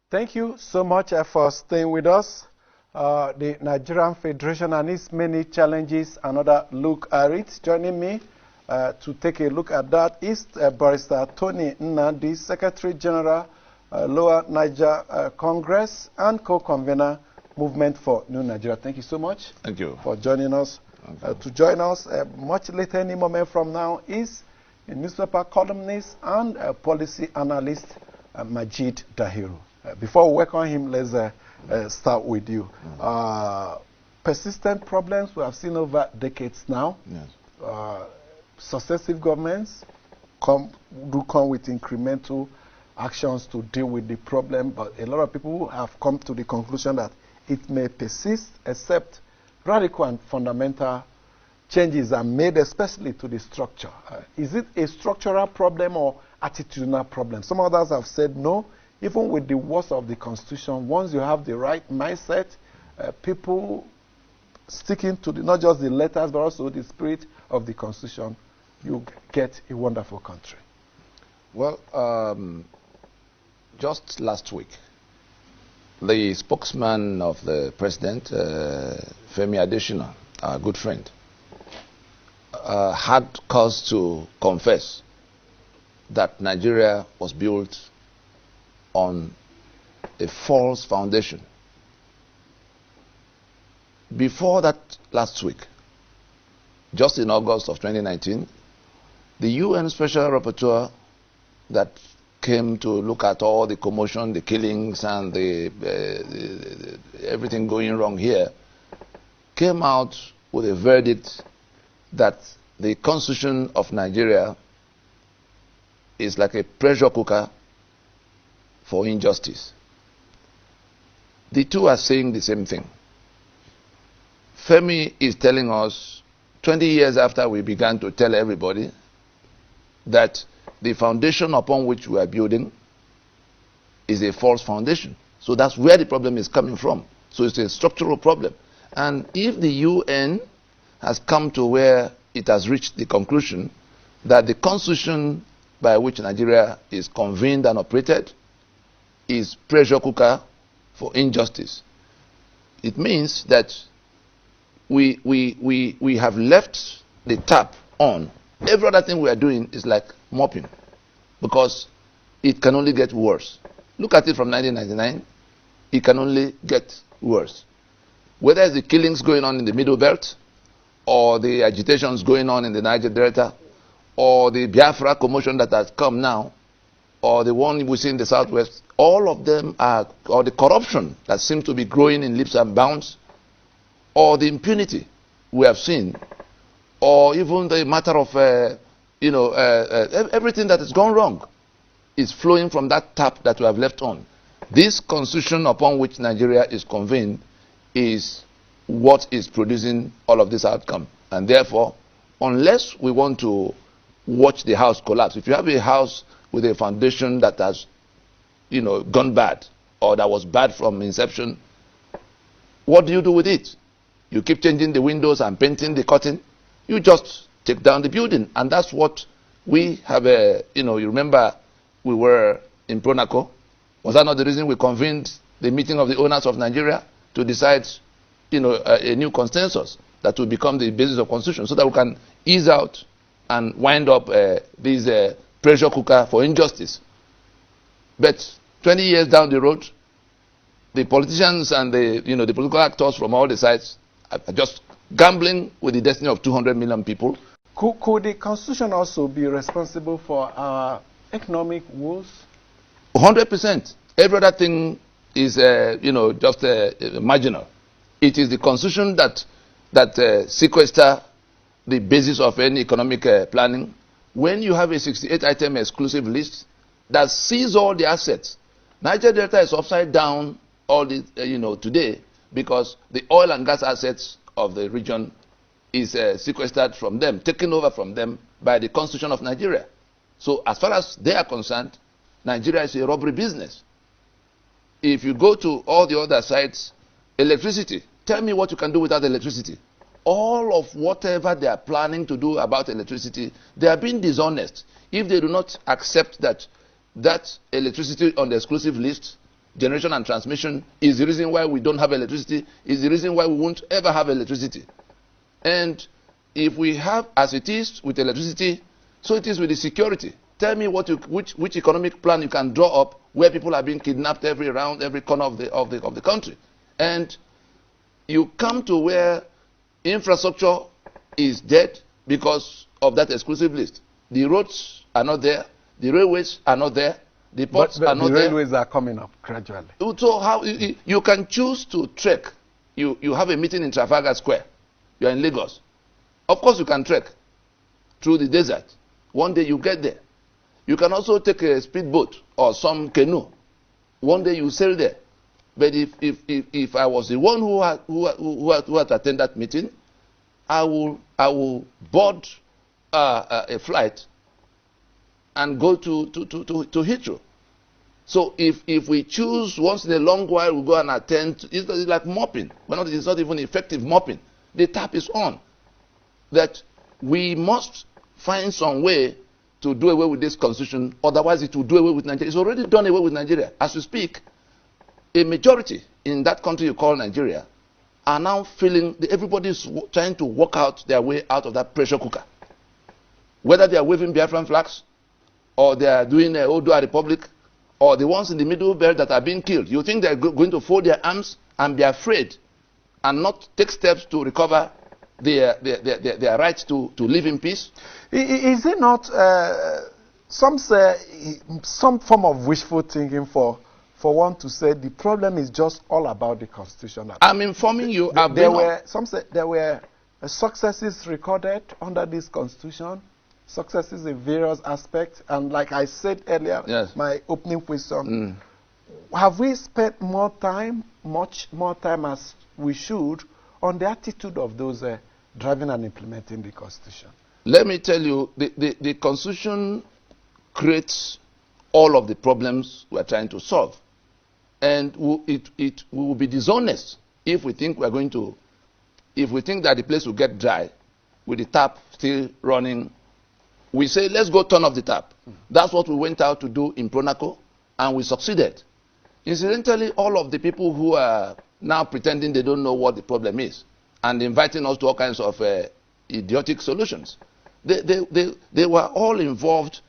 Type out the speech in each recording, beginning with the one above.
Thank you so much for staying with us. The Nigerian Federation and its many challenges, another look at it. Joining me to take a look at that is Barrister Tony Nnadi, Secretary General, Lower Niger Congress, and co-convener Movement for New Nigeria. Thank you so much. Thank you For joining us. To join us much later, any moment from now, is a newspaper columnist and a policy analyst, Majid Dahiru. Before we welcome him, let's start with you. Persistent problems we have seen over decades now. Yes. Successive governments come with incremental actions to deal with the problem, but a lot of people have come to the conclusion that it may persist except radical and fundamental changes are made, especially to the structure. Is it a structural problem or attitudinal problem? Some others have said no. Even with the words of the Constitution, once you have the right mindset, people sticking to not just the letters, but also the spirit of the Constitution, you get a wonderful country. Well, just last week, the spokesman of the president, Femi Adesina, our good friend, had cause to confess that Nigeria was built on a false foundation. Before that last week, just in August of 2019, the UN Special Rapporteur that came to look at all the commotion, the killings, and everything going wrong here, came out with a verdict that the Constitution of Nigeria is like a pressure cooker for injustice. The two are saying the same thing. Femi is telling us, 20 years after we began to tell everybody that the foundation upon which we are building is a false foundation. So that's where the problem is coming from. So it's a structural problem. And if the UN has come to where it has reached the conclusion that the constitution by which Nigeria is convened and operated is pressure cooker for injustice, it means that we have left the tap on. Every other thing we are doing is like mopping, because it can only get worse. Look at it from 1999. It can only get worse. Whether it's the killings going on in the Middle Belt, or the agitations going on in the Niger Delta, or the Biafra commotion that has come now, or the one we see in the Southwest, all of them are, or the corruption that seems to be growing in leaps and bounds, or the impunity we have seen, or even the matter of, everything that has gone wrong is flowing from that tap that we have left on. This constitution upon which Nigeria is convened is what is producing all of this outcome. And therefore, unless we want to watch the house collapse, if you have a house with a foundation that has, gone bad, or that was bad from inception, what do you do with it? You keep changing the windows and painting the curtain. You just take down the building. And that's what we have, you remember we were in Pronaco. Was that not the reason we convened the meeting of the owners of Nigeria to decide, a new consensus that will become the basis of constitution, so that we can ease out and wind up this pressure cooker for injustice? But 20 years down the road, the politicians and the political actors from all the sides are just gambling with the destiny of 200 million people. Could the Constitution also be responsible for our economic woes? 100%. Every other thing is, just marginal. It is the Constitution that sequesters the basis of any economic planning. When you have a 68-item exclusive list that sees all the assets, Niger Delta is upside down all the, today, because the oil and gas assets of the region is sequestered from them, taken over from them by the Constitution of Nigeria. So as far as they are concerned, Nigeria is a robbery business. If you go to all the other sites, electricity, tell me what you can do without electricity. All of whatever they are planning to do about electricity, they are being dishonest if they do not accept that electricity on the exclusive list generation and transmission is the reason why we don't have electricity, is the reason why we won't ever have electricity. And if we have, as it is with electricity, so it is with the security. Tell me which economic plan you can draw up where people are being kidnapped every corner of the country. And you come to where infrastructure is dead because of that exclusive list. The roads are not there, the railways are not there, the ports are not there. The railways are coming up gradually. So how you can choose to trek. You have a meeting in Trafalgar Square. You are in Lagos. Of course you can trek through the desert. One day you get there. You can also take a speedboat or some canoe. One day you sail there. But if I was the one who had to attend that meeting, I will board a flight and go to Heathrow. So if we choose once in a long while, we go and attend. It's like mopping. It's not even effective mopping. The tap is on. That we must find some way to do away with this constitution, otherwise it will do away with Nigeria. It's already done away with Nigeria. As we speak, a majority in that country you call Nigeria are now feeling that everybody is trying to work out their way out of that pressure cooker. Whether they are waving Biafran flags, or they are doing a Odua Republic, or the ones in the middle belt that are being killed. You think they are going to fold their arms and be afraid and not take steps to recover their right to live in peace? Is it not, some say, some form of wishful thinking for one to say the problem is just all about the constitution? I'm informing you. Some say there were successes recorded under this constitution, successes in various aspects, and like I said earlier, yes, my opening question, have we spent much more time as we should on the attitude of those driving and implementing the constitution? Let me tell you, the constitution creates all of the problems we are trying to solve. And we will be dishonest if we think that the place will get dry with the tap still running. We say, let's go turn off the tap. That's what we went out to do in Pronaco, and we succeeded. Incidentally, all of the people who are now pretending they don't know what the problem is and inviting us to all kinds of idiotic solutions, they were all involved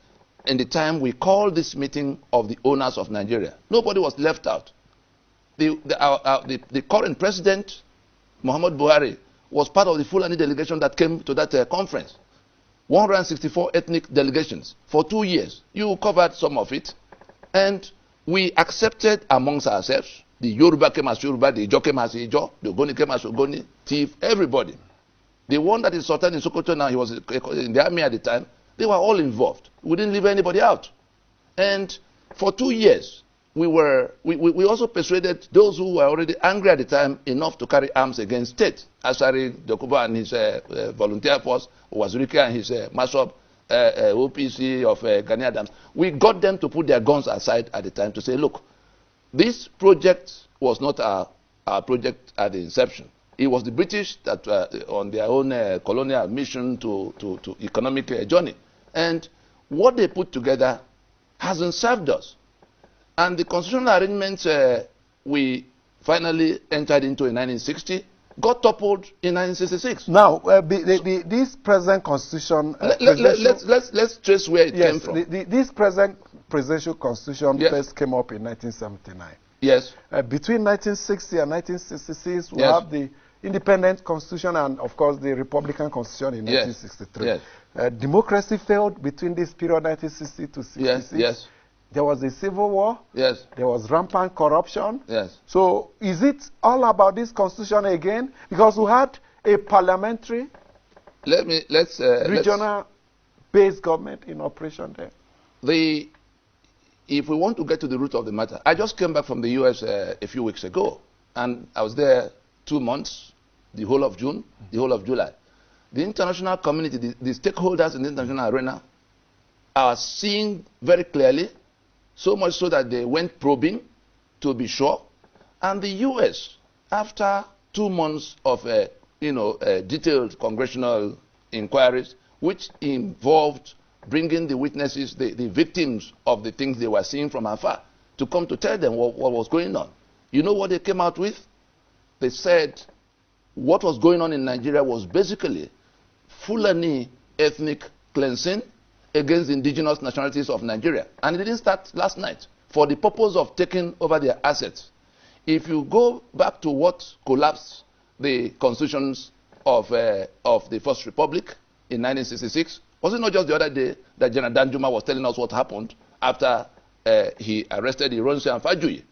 in the time we called this meeting of the owners of Nigeria. Nobody was left out. The current president, Muhammad Buhari, was part of the Fulani delegation that came to that conference. 164 ethnic delegations for 2 years. You covered some of it. And we accepted amongst ourselves. The Yoruba came as Yoruba, the Ijo came as Ijo, the Ogoni came as Ogoni, Thief, everybody. The one that is Sultan in Sokoto now, he was in the army at the time, they were all involved. We didn't leave anybody out. And for 2 years, we also persuaded those who were already angry at the time enough to carry arms against state. Asari Dokuba and his volunteer force, Wazirika and his MASOB, OPC of Gani Adams. We got them to put their guns aside at the time to say, look, this project was not our project at the inception. It was the British that on their own colonial mission to economic journey. And what they put together hasn't served us. And the constitutional arrangements we finally entered into in 1960 got toppled in 1966. Now, this present constitution... let's trace where it came from. This present presidential constitution, yes, first came up in 1979. Yes. Between 1960 and 1966, we, yes, have the independent constitution and, of course, the republican constitution in, yes, 1963. Yes. Democracy failed between this period, 1960 to 66. Yes, yes. There was a civil war. Yes. There was rampant corruption. Yes. So is it all about this constitution again? Because we had a parliamentary, regional-based government in operation there. If we want to get to the root of the matter, I just came back from the U.S. A few weeks ago, and I was there 2 months, the whole of June, the whole of July. The international community, the stakeholders in the international arena, are seeing very clearly, so much so that they went probing to be sure. And the U.S., after 2 months of detailed congressional inquiries, which involved bringing the witnesses, the victims of the things they were seeing from afar, to come to tell them what was going on. You know what they came out with? They said what was going on in Nigeria was basically Fulani ethnic cleansing against the indigenous nationalities of Nigeria. And it didn't start last night for the purpose of taking over their assets. If you go back to what collapsed the constitutions of the First Republic in 1966, was it not just the other day that General Danjuma was telling us what happened after he arrested Ironsi and Fajuyi?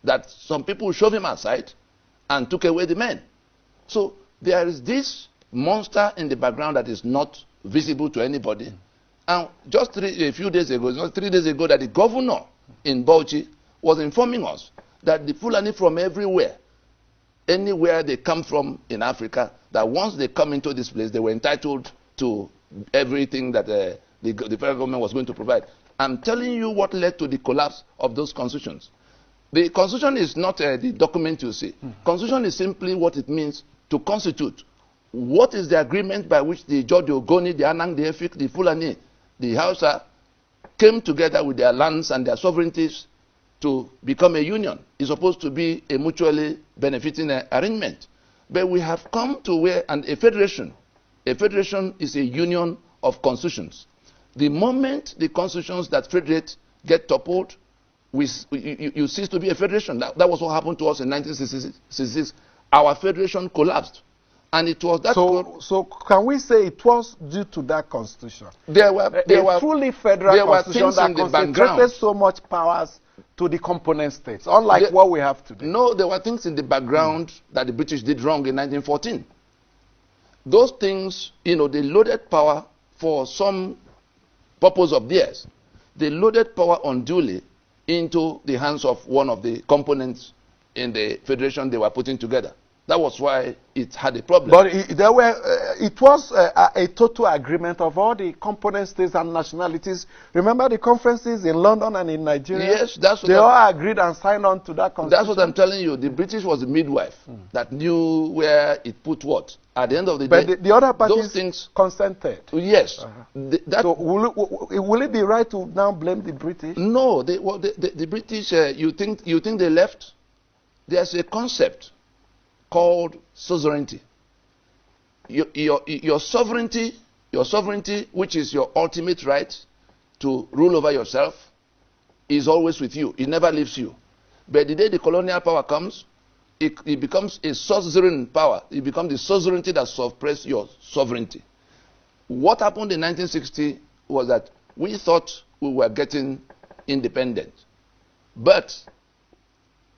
That some people shoved him aside and took away the men. So there is this monster in the background that is not visible to anybody. And just a few days ago, just 3 days ago, that the governor in Bauchi was informing us that the Fulani from everywhere, anywhere they come from in Africa, that once they come into this place, they were entitled to everything that the federal government was going to provide. I'm telling you what led to the collapse of those constitutions. The constitution is not the document you see. Constitution is simply what it means to constitute. What is the agreement by which the George Ogoni, the Anang, the Efik, the Fulani, the Hausa came together with their lands and their sovereignties to become a union? It's supposed to be a mutually benefiting arrangement. But we have come to where, and a federation is a union of constitutions. The moment the constitutions that federate get toppled, you cease to be a federation. That was what happened to us in 1966. Our federation collapsed. And it was that. So can we say it was due to that constitution? There were truly federal constitution that concentrated so much powers to the component states, unlike what we have today. No, there were things in the background that the British did wrong in 1914. Those things, they loaded power for some purpose of theirs. They loaded power unduly into the hands of one of the components in the federation they were putting together. That was why it had a problem. But it was a total agreement of all the component states and nationalities. Remember the conferences in London and in Nigeria? Yes, that's what they all agreed and signed on to that constitution. That's what I'm telling you. The British was the midwife that knew where it put what. At the end of the day, but the other parties those things consented. Yes. So will it be right to now blame the British? No, the British. You think they left? There's a concept called suzerainty. Your sovereignty, which is your ultimate right to rule over yourself, is always with you. It never leaves you. But the day the colonial power comes, it becomes a suzerain power. It becomes the suzerainty that suppresses your sovereignty. What happened in 1960 was that we thought we were getting independent. But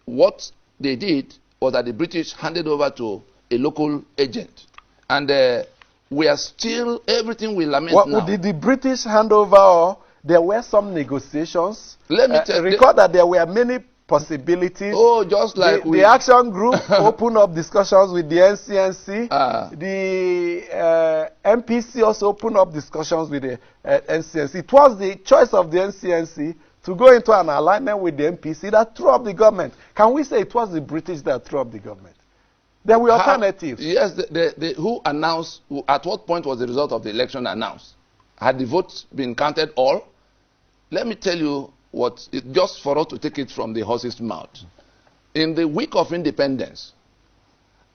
what they did was that the British handed over to a local agent. And we are still, everything we lament now. Did the British hand over, or there were some negotiations? Let me tell you. Record that there were many possibilities. Oh, just like the action group opened up discussions with the NCNC. The MPC also opened up discussions with the NCNC. It was the choice of the NCNC to go into an alignment with the MPC that threw up the government. Can we say it was the British that threw up the government? There were alternatives. Yes, who announced, at what point was the result of the election announced? Had the votes been counted all? Let me tell you just for us to take it from the horse's mouth. In the week of independence,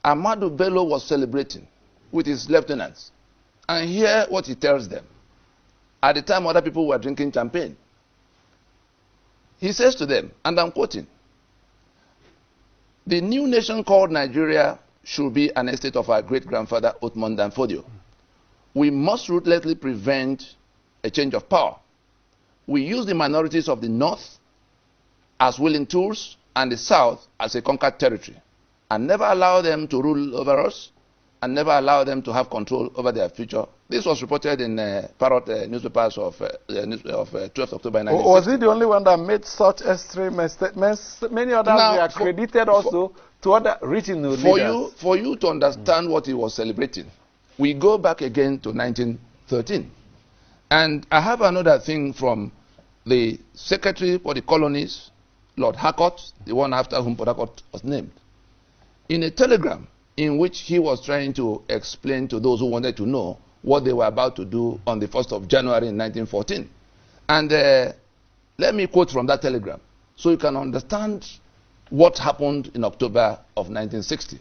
Ahmadu Bello was celebrating with his lieutenants. And hear what he tells them. At the time, other people were drinking champagne. He says to them, and I'm quoting, "The new nation called Nigeria should be an estate of our great-grandfather Uthman Dan Fodio. We must ruthlessly prevent a change of power. We use the minorities of the North as willing tools and the South as a conquered territory, and never allow them to rule over us, and never allow them to have control over their future." This was reported in Parrot newspapers of 12th October 1960. Was he the only one that made such extreme statements? Many others were credited also to other regional leaders. For you to understand what he was celebrating, we go back again to 1913. And I have another thing from the Secretary for the Colonies, Lord Harcourt, the one after whom Port Harcourt was named, in a telegram in which he was trying to explain to those who wanted to know what they were about to do on the 1st of January in 1914. And let me quote from that telegram so you can understand what happened in October of 1960.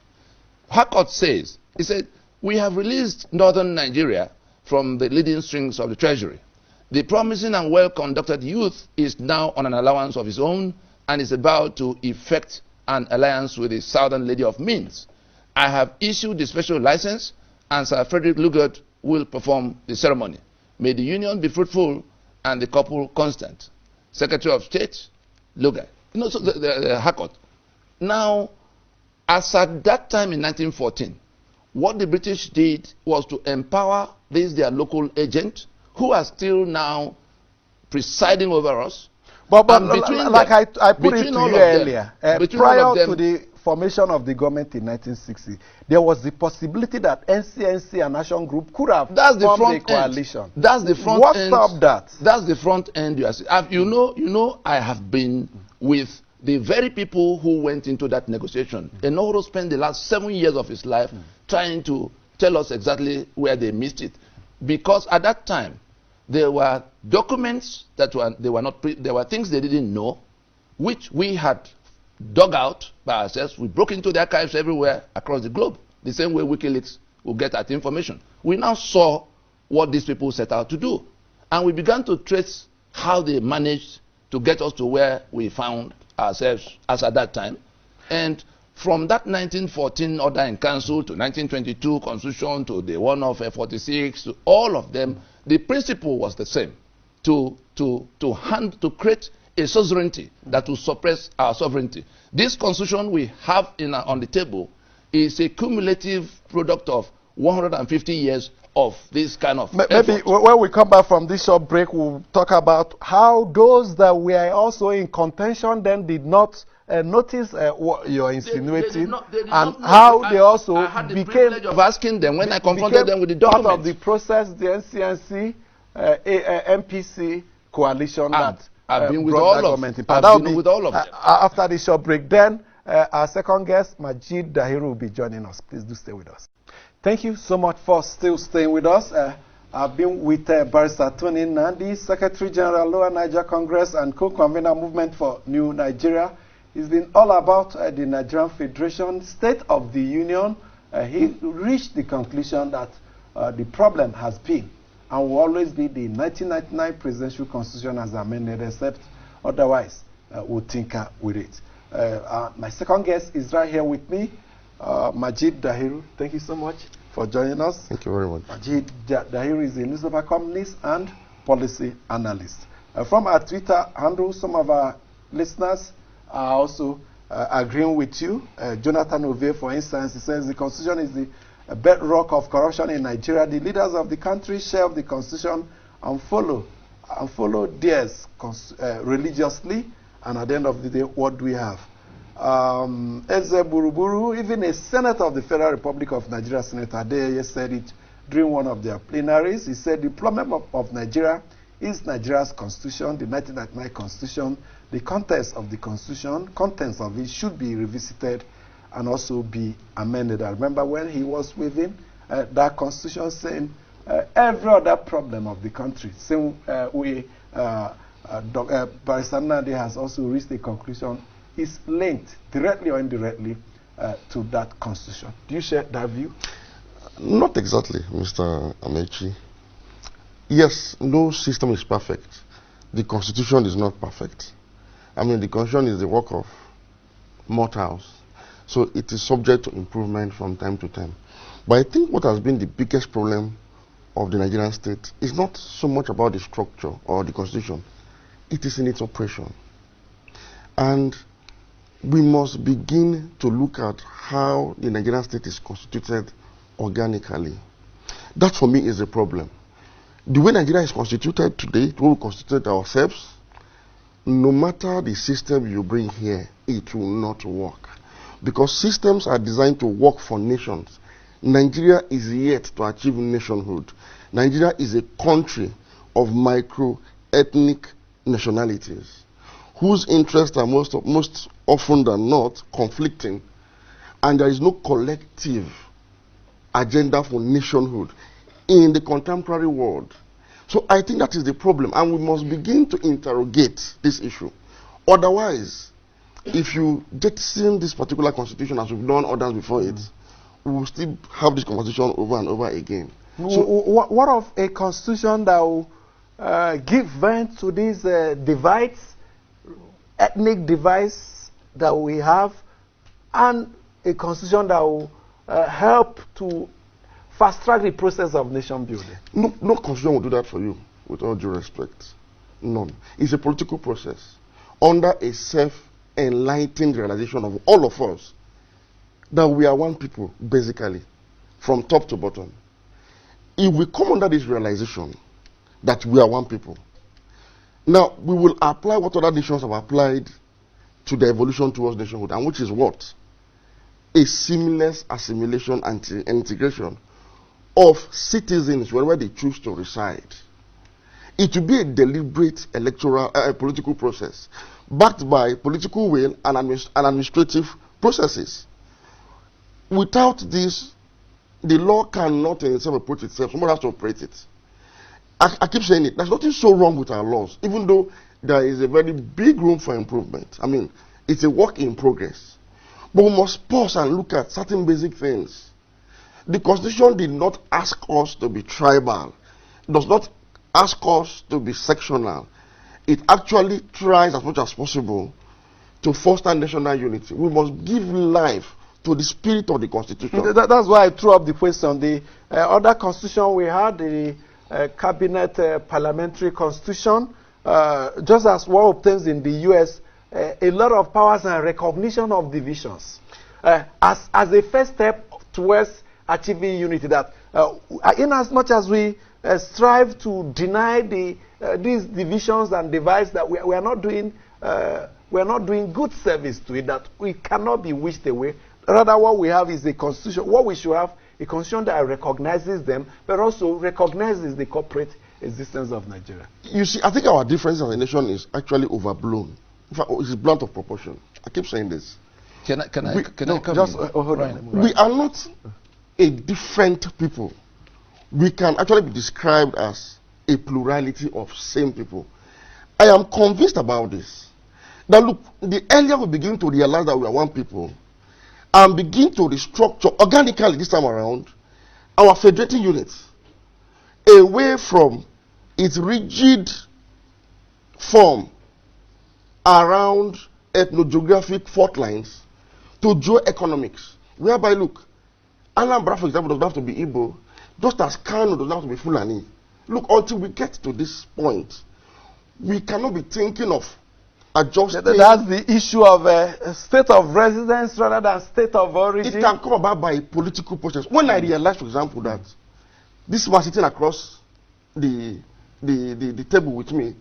Harcourt says, he said, we have released northern Nigeria from the leading strings of the treasury. The promising and well-conducted youth is now on an allowance of his own and is about to effect an alliance with the southern lady of means. I have issued the special license, and Sir Frederick Lugard will perform the ceremony. May the union be fruitful and the couple constant. Secretary of State, Lugard. You know, so the Harcourt. Now, as at that time in 1914, what the British did was to empower these their local agent, who are still now presiding over us. But like I put it to you earlier, prior to the formation of the government in 1960, there was the possibility that NCNC and Action Group could have formed a coalition. That's the front end. What stopped that? That's the front end. You know, I have been with the very people who went into that negotiation. Enoro spent the last 7 years of his life trying to tell us exactly where they missed it, because at that time there were documents that there were things they didn't know, which we had dug out by ourselves. We broke into the archives everywhere across the globe, the same way WikiLeaks will get at information. We now saw what these people set out to do, and we began to trace how they managed to get us to where we found ourselves as at that time. And from that 1914 order in council to 1922 constitution to the one of 46, to all of them, the principle was the same: to create a sovereignty that will suppress our sovereignty. This constitution we have on the table is a cumulative product of 150 years of this kind of Maybe effort. when we come back from this short break, we'll talk about how those that were also in contention then did not notice what you're insinuating, and how they also I had the became privilege of asking them when I confronted them with the documents. Part of the process, the NCNC, MPC coalition I've been with brought all of them. I've been with all of them. After the short break, then our second guest, Majid Dahiru, will be joining us. Please do stay with us. Thank you so much for still staying with us. I've been with Barrister Tony Nnadi, Secretary General, Lower Niger Congress, and co-convener Movement for New Nigeria. It's been all about the Nigerian Federation, State of the Union. He reached the conclusion that the problem has been and will always be the 1999 Presidential Constitution as amended, except otherwise we'll tinker with it. My second guest is right here with me, Majid Dahiru. Thank you so much for joining us. Thank you very much. Majid Dahiru is a newspaper columnist and policy analyst. From our Twitter handle, some of our listeners are also agreeing with you. Jonathan Ove, for instance, he says the Constitution is the bedrock of corruption in Nigeria. The leaders of the country shelve the Constitution and follow theirs religiously, and at the end of the day, what do we have? Eze Buruburu, even a senator of the Federal Republic of Nigeria, Senator Adeyeye, said it during one of their plenaries. He said the problem of Nigeria is Nigeria's constitution, the 1999 constitution. The contents of the constitution, contents of it should be revisited and also be amended. I remember when he was within that constitution saying every other problem of the country, same way Barrister Nnadi has also reached a conclusion, is linked directly or indirectly to that constitution. Do you share that view? Not exactly, Mr. Amechi. Yes, no system is perfect. The constitution is not perfect. I mean, the constitution is the work of mortals, so it is subject to improvement from time to time. But I think what has been the biggest problem of the Nigerian state is not so much about the structure or the constitution. It is in its operation. And we must begin to look at how the Nigerian state is constituted organically. That, for me, is the problem. The way Nigeria is constituted today, the way we constitute ourselves, no matter the system you bring here, it will not work. Because systems are designed to work for nations. Nigeria is yet to achieve nationhood. Nigeria is a country of micro-ethnic nationalities whose interests are most often than not conflicting, and there is no collective agenda for nationhood in the contemporary world. So I think that is the problem, and we must begin to interrogate this issue Otherwise, if you jettison this particular constitution as we've done others before it, we will still have this conversation over and over again. So, what of a constitution that will give vent to these divides, ethnic divides that we have, and a constitution that will help to fast track the process of nation building? No constitution will do that for you, with all due respect. None. It's a political process under a self-enlightened realization of all of us that we are one people, basically, from top to bottom. If we come under this realization that we are one people, now we will apply what other nations have applied to the evolution towards nationhood, and which is what? A seamless assimilation and integration of citizens wherever they choose to reside. It will be a deliberate electoral political process backed by political will and administrative processes. Without this, the law cannot in itself approach itself. Someone has to operate it. I keep saying it. There's nothing so wrong with our laws, even though there is a very big room for improvement. I mean, it's a work in progress. But we must pause and look at certain basic things. The Constitution did not ask us to be tribal. It does not ask us to be sectional. It actually tries as much as possible to foster national unity. We must give life to the spirit of the Constitution. That's why I threw up the question. The other constitution we had, the cabinet parliamentary constitution, just as what obtains in the US, a lot of powers and recognition of divisions as a first step towards achieving unity. That in as much as we strive to deny these divisions and divides, that we are not doing good service to it, that we cannot be wished away. Rather, what we have is a constitution. What we should have, a constitution that recognizes them, but also recognizes the corporate existence of Nigeria. You see, I think our difference as a nation is actually overblown. In fact, it's blunt of proportion. I keep saying this. Can I come just, in? hold on. We are not a different people. We can actually be described as a plurality of same people. I am convinced about this. That look, the earlier we begin to realize that we are one people and begin to restructure organically this time around our federating units away from its rigid form around ethnogeographic fault lines to geoeconomics, whereby look, Anambra, for example, doesn't have to be Igbo, just as Kano doesn't have to be Fulani. Look, until we get to this point, we cannot be thinking of adjusting. That's the issue of state of residence rather than state of origin. It can come about by a political process. When I realized, for example, that this man sitting across the table with me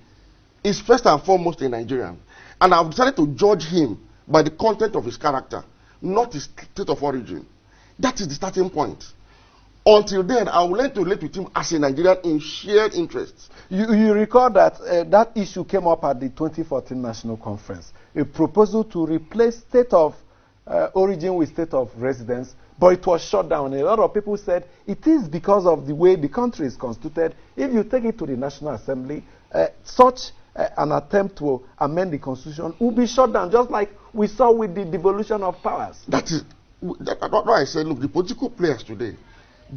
is first and foremost a Nigerian, and I've decided to judge him by the content of his character, not his state of origin. That is the starting point. Until then, I will learn to relate with him as a Nigerian in shared interests. You recall that that issue came up at the 2014 National Conference, a proposal to replace state of origin with state of residence, but it was shut down. A lot of people said it is because of the way the country is constituted. If you take it to the National Assembly, such an attempt to amend the Constitution will be shut down, just like we saw with the devolution of powers. That's why I said, look, the political players today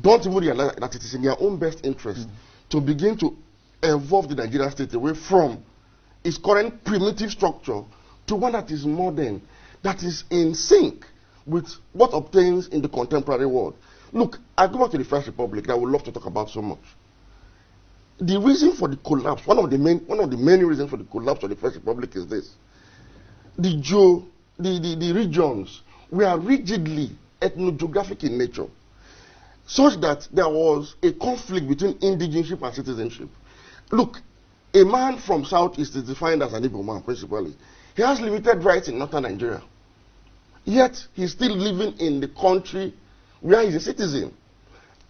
don't even realize that it is in their own best interest to begin to evolve the Nigerian state away from its current primitive structure to one that is modern, that is in sync with what obtains in the contemporary world. Look, I go back to the First Republic that I would love to talk about so much. The reason for the collapse, one of the many reasons for the collapse of the First Republic is this: the regions were rigidly ethnogeographic in nature, such that there was a conflict between indigenship and citizenship. Look, a man from Southeast is defined as an Igbo man, principally. He has limited rights in northern Nigeria, yet he's still living in the country where he's a citizen.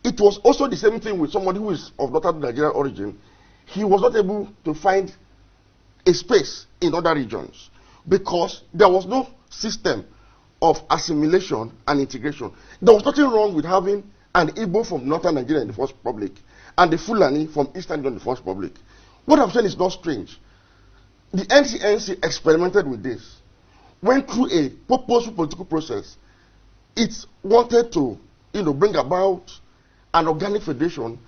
It was also the same thing with somebody who is of northern Nigerian origin. He was not able to find a space in other regions because there was no system of assimilation and integration. There was nothing wrong with having an Igbo from northern Nigeria in the First Republic and the Fulani from eastern Nigeria in the First Republic. What I'm saying is not strange. The NCNC experimented with this, went through a purposeful political process. It wanted to, bring about an organic federation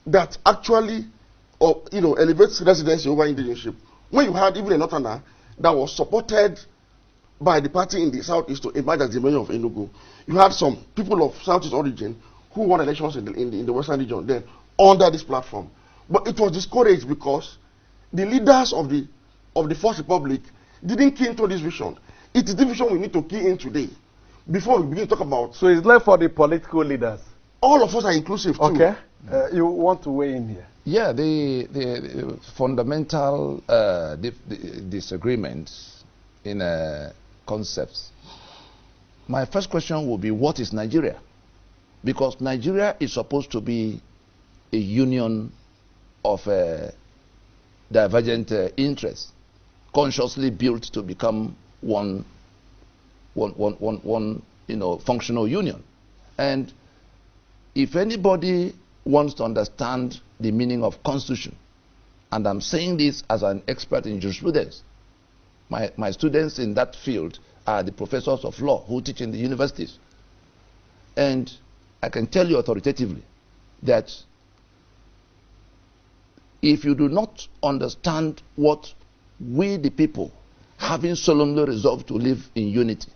that actually, elevates residency over indigenship. When you had even a northerner that was supported by the party in the southeast to emerge as the mayor of Enugu, you had some people of southeast origin who won elections in the western region then under this platform. But it was discouraged because the leaders of the First Republic didn't key into this vision. It is the vision we need to key in today before we begin to talk about. So it's left for the political leaders. All of us are inclusive too. Okay. You want to weigh in here? Yeah, the fundamental disagreements in concepts. My first question will be, what is Nigeria? Because Nigeria is supposed to be a union of divergent interests, consciously built to become one functional union. And if anybody wants to understand the meaning of constitution, and I'm saying this as an expert in jurisprudence, my students in that field are the professors of law who teach in the universities. And I can tell you authoritatively that if you do not understand what we the people, having solemnly resolved to live in unity,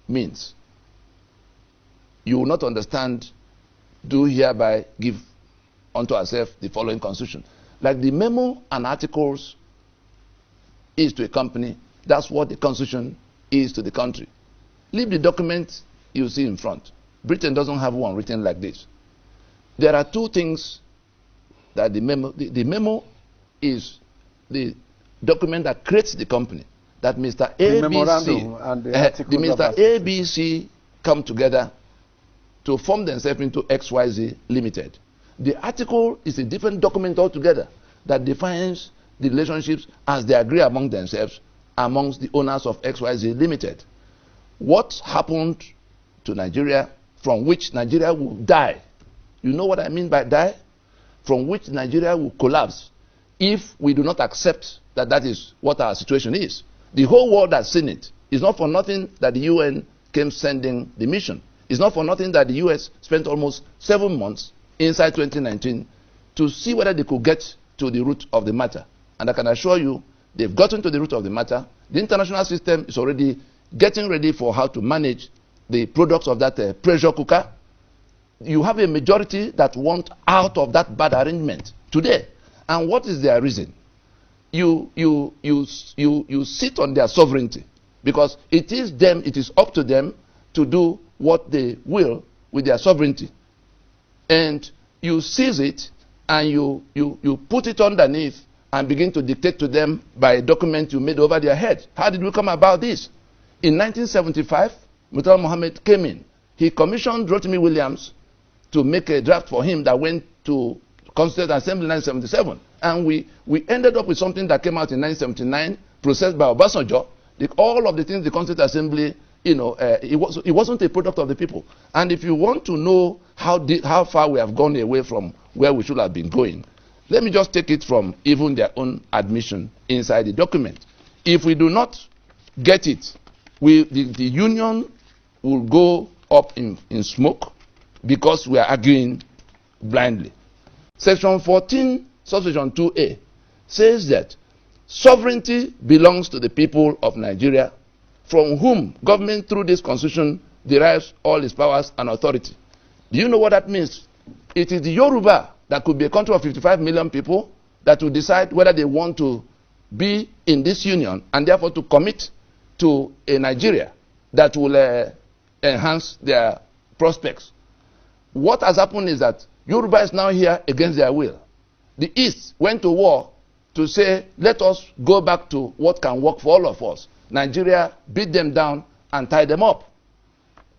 means, you will not understand, do hereby give unto ourselves the following constitution. Like the memo and articles is to a company, that's what the constitution is to the country. Leave the document you see in front. Britain doesn't have one written like this. There are two things that the memo the is the document that creates the company, that Mr. Mr. ABC come together to form themselves into XYZ Limited. The article is a different document altogether that defines the relationships as they agree among themselves amongst the owners of XYZ Limited. What happened to Nigeria, from which Nigeria will die? You know what I mean by die? From which Nigeria will collapse if we do not accept that that is what our situation is. The whole world has seen it. It's not for nothing that the UN came sending the mission. It's not for nothing that the US spent almost 7 months inside 2019 to see whether they could get to the root of the matter. And I can assure you, they've gotten to the root of the matter. The international system is already getting ready for how to manage the products of that pressure cooker. You have a majority that want out of that bad arrangement today. And what is their reason? You sit on their sovereignty, because it is up to them to do what they will with their sovereignty. And you seize it and you put it underneath and begin to dictate to them by a document you made over their head. How did we come about this? In 1975, Murtala Mohammed came in. He commissioned Rotimi Williams to make a draft for him that went to Constituent Assembly in 1977. And we ended up with something that came out in 1979, processed by Obasanjo. All of the things the Constituent Assembly, it wasn't a product of the people. And if you want to know how far we have gone away from where we should have been going, let me just take it from even their own admission inside the document. If we do not get it, the union will go up in smoke because we are arguing blindly. Section 14, subsection 2A says that sovereignty belongs to the people of Nigeria, from whom government through this constitution derives all its powers and authority. Do you know what that means? It is the Yoruba that could be a country of 55 million people that will decide whether they want to be in this union and therefore to commit to a Nigeria that will enhance their prospects. What has happened is that Yoruba is now here against their will. The East went to war to say, let us go back to what can work for all of us. Nigeria beat them down and tied them up.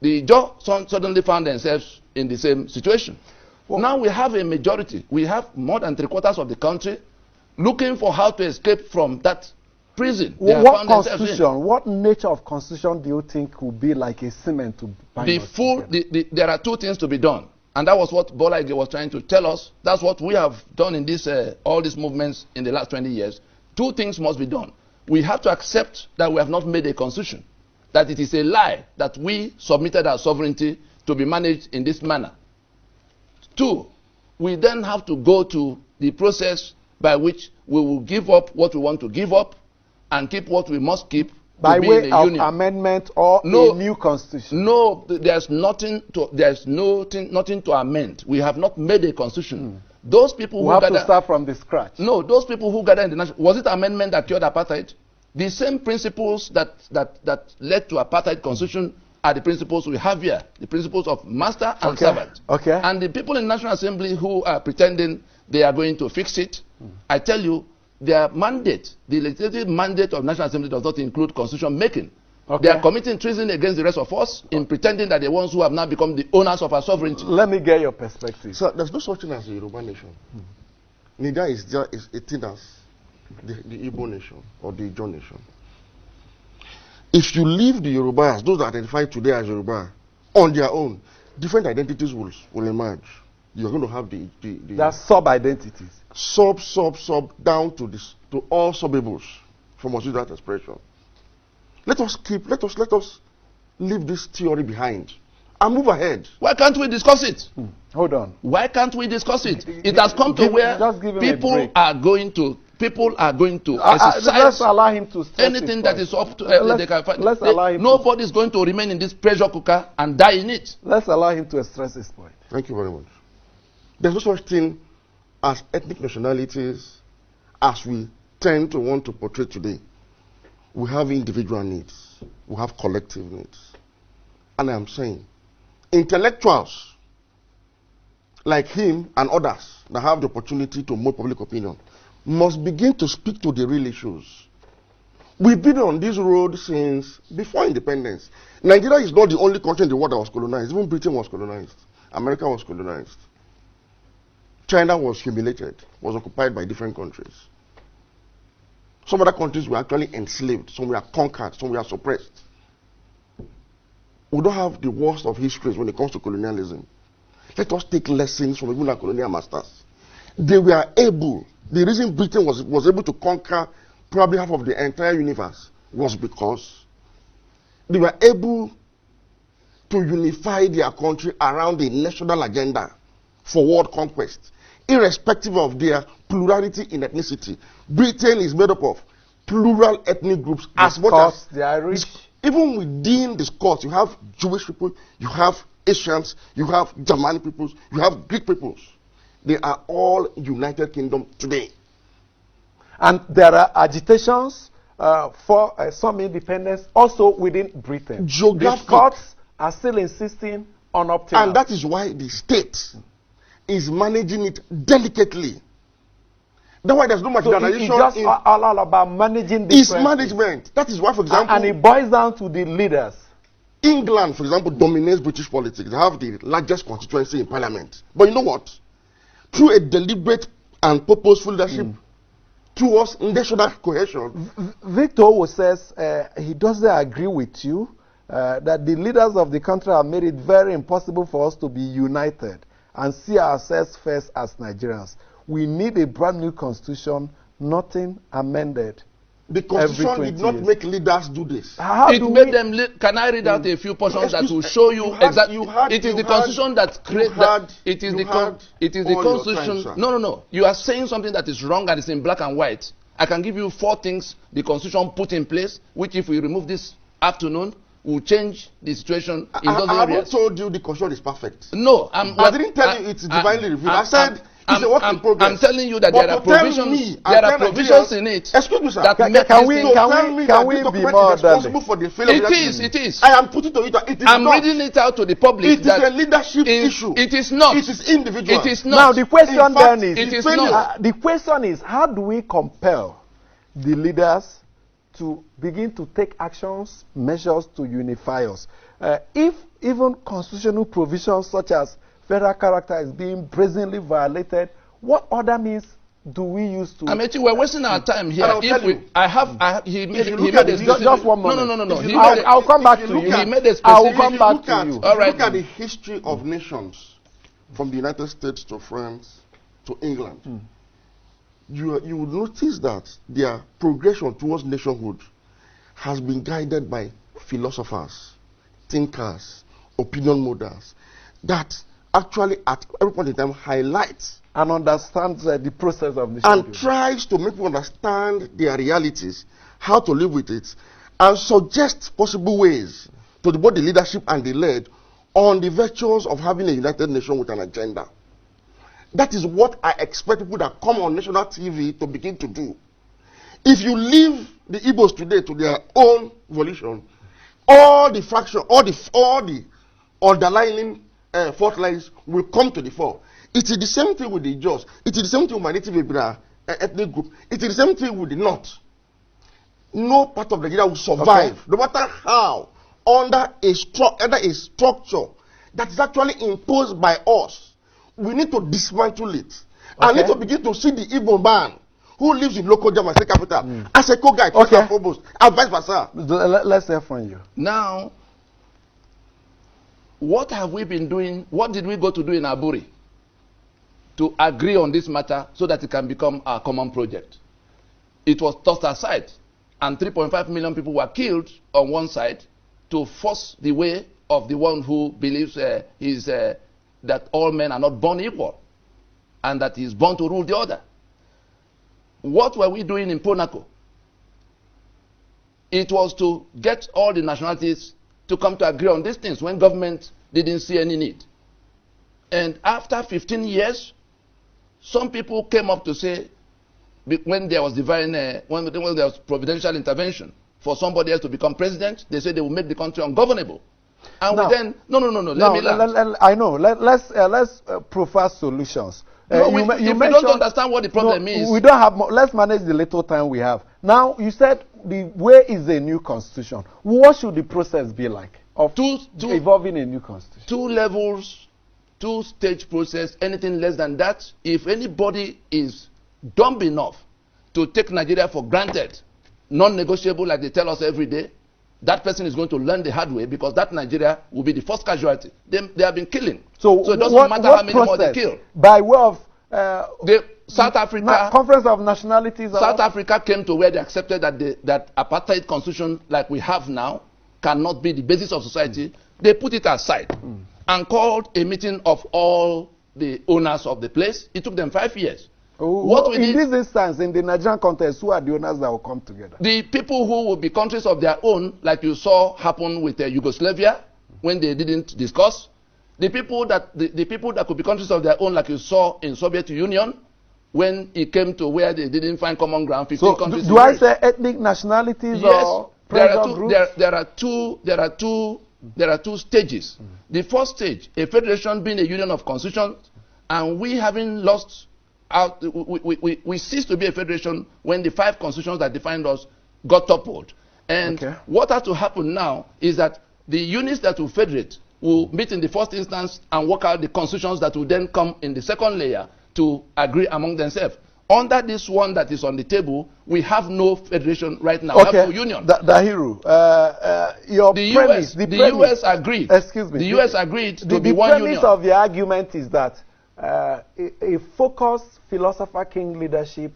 The Jaw suddenly found themselves in the same situation. Well, now we have a majority. We have more than 3/4 of the country looking for how to escape from that prison. What constitution, what nature of constitution do you think will be like a cement to bind us? There are two things to be done. And that was what Bola Ige was trying to tell us. That's what we have done in this, all these movements in the last 20 years, two things must be done. We have to accept that we have not made a constitution, that it is a lie that we submitted our sovereignty to be managed in this manner. Two, we then have to go to the process by which we will give up what we want to give up and keep what we must keep. By way of amendment or a new constitution? No, there's nothing to amend. We have not made a constitution. Those people who have to start from the scratch. No, those people who gather in the national, was it amendment that cured apartheid? The same principles that led to apartheid constitution are the principles we have here, the principles of master and servant. Okay. And the people in the National Assembly who are pretending they are going to fix it, I tell you, their mandate, the legislative mandate of National Assembly does not include constitution making. Okay. They are committing treason against the rest of us in pretending that the ones who have now become the owners of our sovereignty. Let me get your perspective. So there's no such thing as a Yoruba nation. Neither is there is a thing as the Igbo nation or the Ijaw nation. If you leave the Yorubas, those that identify today as Yoruba, on their own, different identities will emerge. You're going to have the are sub-identities. Sub down to this, to all sub-Igbos, from us use that expression. Let us leave this theory behind and move ahead. Why can't we discuss it? Hold on. Why can't we discuss it? It has come to where people are going to exercise. Let's allow him to anything that is up to they can find. Nobody is going to remain in this pressure cooker and die in it. Let's allow him to stress his point. Thank you very much. There's no such thing as ethnic nationalities as we tend to want to portray today. We have individual needs. We have collective needs. And I am saying, intellectuals like him and others that have the opportunity to mold public opinion must begin to speak to the real issues. We've been on this road since before independence. Nigeria is not the only country in the world that was colonized. Even Britain was colonized. America was colonized. China was humiliated, was occupied by different countries. Some other countries were actually enslaved, some were conquered, some were suppressed. We don't have the worst of histories when it comes to colonialism. Let us take lessons from even our colonial masters. They were able, the reason Britain was able to conquer probably half of the entire universe was because they were able to unify their country around a national agenda for world conquest, irrespective of their plurality in ethnicity. Britain is made up of plural ethnic groups. As much as the Irish. Even within the Scots, you have Jewish people, you have Asians, you have Germanic peoples, you have Greek peoples. They are all United Kingdom today. And there are agitations for some independence also within Britain. The Scots are still insisting on opting out. And that is why the state is managing it delicately. That's why there's no marginalization. It's just all about managing this. It's management. That is why, for example, and it boils down to the leaders. England, for example, dominates British politics. They have the largest constituency in parliament. But you know what? Through a deliberate and purposeful leadership towards national cohesion. Victor says he doesn't agree with you that the leaders of the country have made it very impossible for us to be united and see ourselves first as Nigerians. We need a brand new constitution, nothing amended. The constitution did not make leaders do this. It made them. Can I read out a few portions that will show you exactly? It is the constitution that creates that. It is the constitution. No. You are saying something that is wrong and it's in black and white. I can give you 4 things the constitution put in place, which if we remove this afternoon, will change the situation in those areas. I haven't told you the constitution is perfect. No, I didn't tell you it's divinely revealed. I said it's a work in progress. I'm telling you that there are provisions. There are provisions in it. Excuse me, sir. Can we be more responsible for the failure? It is. I am putting to you that it is I'm reading it out to the public. It is a leadership issue. It is not. It is individual. It is not. Now the question then is, it is not. The question is, how do we compel the leaders to begin to take actions, measures to unify us? If even constitutional provisions such as federal character is being brazenly violated, what other means do we use to? Amechi, we're wasting our time here. He made a just one moment. No. I'll come back to you. He made a specific. I'll come back to you. All right. Look at the history of nations, from the United States to France to England. you will notice that their progression towards nationhood has been guided by philosophers, thinkers, opinion models that actually at every point in time highlights and understands the process of nation and building. tries to make people understand their realities, how to live with it, and suggest possible ways to both the leadership and the led on the virtues of having a united nation with an agenda. That is what I expect people that come on national TV to begin to do. If you leave the Igbos today to their own volition, all the fraction, all the underlying fault lines will come to the fore. It is the same thing with the Jaws. It is the same thing with my native Ibra ethnic group. It is the same thing with the North. No part of Nigeria will survive, no matter how, under a structure that is actually imposed by us. We need to dismantle it. I need to begin to see the Igbo man who lives in local German state capital as a co-guide, first and foremost, and vice versa. Let's hear from you. Now, what have we been doing? What did we go to do in Aburi to agree on this matter so that it can become a common project? It was tossed aside, and 3.5 million people were killed on one side to force the way of the one who believes that all men are not born equal and that he is born to rule the other. What were we doing in Ponako? It was to get all the nationalities to come to agree on these things when government didn't see any need. And after 15 years, some people came up to say, when there was when there was providential intervention for somebody else to become president, they said they will make the country ungovernable. And now, we then, let me land. I know. Let's profile solutions. No, if you don't understand what the problem is. We don't have more. Let's manage the little time we have. Now, you said the way is a new constitution. What should the process be like of evolving a new constitution? 2 levels, 2-stage process, anything less than that. If anybody is dumb enough to take Nigeria for granted, non-negotiable like they tell us every day, that person is going to learn the hard way, because that Nigeria will be the first casualty. They have been killing. So it doesn't matter how many more they kill. By way of South Africa, Conference of Nationalities. South Africa came to where they accepted that apartheid constitution like we have now cannot be the basis of society. They put it aside and called a meeting of all the owners of the place. It took them 5 years. In this instance, in the Nigerian context, who are the owners that will come together? The people who will be countries of their own, like you saw happen with Yugoslavia when they didn't discuss. The people that could be countries of their own, like you saw in Soviet Union, when it came to where they didn't find common ground. 15 countries. Do I say ethnic nationalities or pressure groups? There are two stages. The first stage, a federation being a union of constitutions, and we having lost. We ceased to be a federation when the 5 constitutions that defined us got toppled. And what has to happen now is that the units that will federate will meet in the first instance and work out the constitutions that will then come in the second layer to agree among themselves. Under this one that is on the table, we have no federation right now. We have no union. Dahiru, the US agreed. Excuse me. The US agreed to be one union. The premise of the argument is that a focused philosopher king leadership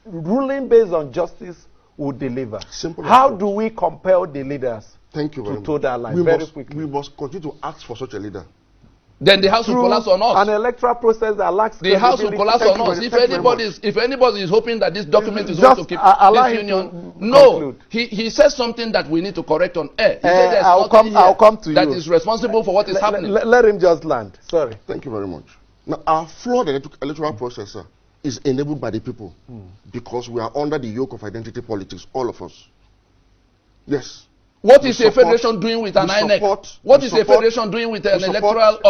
ruling based on justice would deliver. How do we compel the leaders to toe that line very quickly? We must continue to ask for such a leader. Then the house will collapse on us. An electoral process that lacks the house will collapse on us. If anybody is hoping that this document is going to keep this union, no. He says something that we need to correct on air. He said I'll come to you. That is responsible for what is happening. Let him just land. Sorry. Thank you very much. Now, our flawed electoral process is enabled by the people because we are under the yoke of identity politics, all of us. Yes. What is a federation doing with an INEC? What is a federation doing with an electoral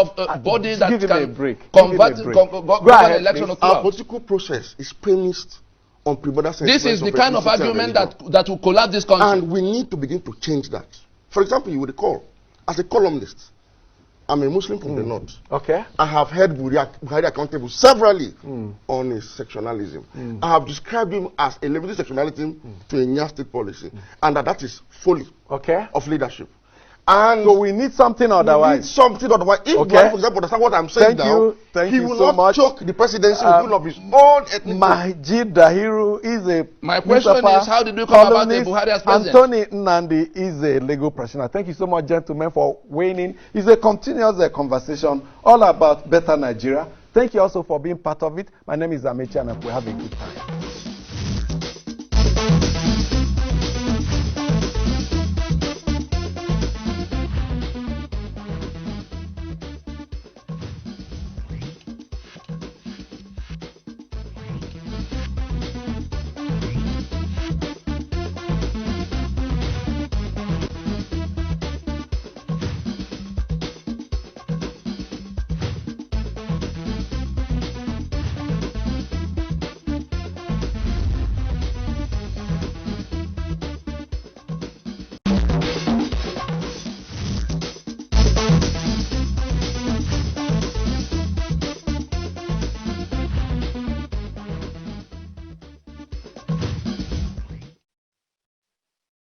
body that can convert an election of Our political process is premised on preponderance. This is the kind of argument that will collapse this country. And we need to begin to change that. For example, you would recall, as a columnist, I'm a Muslim from the north. Okay. I have held Buhari accountable severally on his sectionalism. I have described him as a limited sectionalism to a new state policy, and that is folly of leadership. And so we need something we otherwise. need something otherwise. If Okay. Buhari, for example, understand what I'm saying now, Thank he you will so not much. choke the presidency with one of his own ethnic group. Majid Dahiru is a My question newspaper is, how did you come about the columnist. Buhari as president? Anthony Nnadi is a legal practitioner. Thank you so much, gentlemen, for weighing in. It's a continuous conversation all about better Nigeria. Thank you also for being part of it. My name is Amechi, and we have a good time.